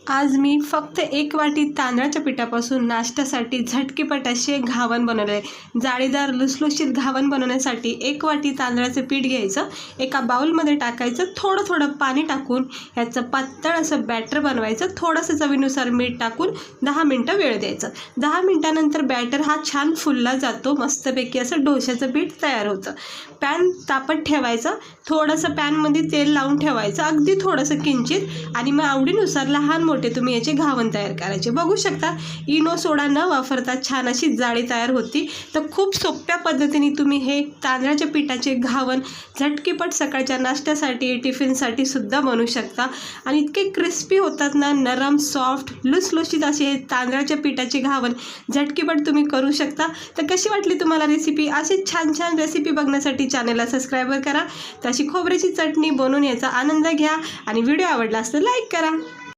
आज मी फक्त 1 वाटी तांदळाच्या पिठापासून नाश्त्यासाठी झटकीपट असे घावन बनवले आहे। जाळीदार लुसलुशीत घावन बनवण्यासाठी 1 वाटी तांदळाचं पीठ घ्यायचं, एका बाउलमध्ये टाकायचं, थोडं थोडं पाणी टाकून याचं पातळ असं बॅटर बनवायचं। थोडंसं चवीनुसार मीठ टाकून 10 मिनटं वेळ द्यायचं। 10 मिनटानंतर बॅटर हा छान फुलला जातो, मस्तपैकी असं डोश्याचं पीठ तयार होतं। पॅन तापत ठेवायचं, थोडंसं पॅनमध्ये तेल लावून ठेवायचं, अगदी थोडंसं किंचित, आणि मग आवडीनुसार लहान मोठे तुम्ही याचे घावन तयार करायचे। बघू शकता इनो सोडा न वापरता छान अशी जाळी तयार होती। तर खूप सोप्या पद्धतीने तुम्ही हे तांदळाच्या पिठाचे घावन झटकीपट सकाळच्या नाश्त्यासाठी टिफिनसाठी सुद्धा बनवू शकता आणि इतके क्रिस्पी होतात ना, नरम सॉफ्ट लुसलुशीत असे हे तांदळाच्या पिठाचे घावन झटकीपट तुम्ही करू शकता। तर कशी वाटली तुम्हाला रेसिपी? अशी छान छान रेसिपी बघण्यासाठी चॅनलला सबस्क्राईब करा। तशी खोबऱ्याची चटणी बनवून याचा आनंद घ्या आणि व्हिडिओ आवडला असेल लाईक करा।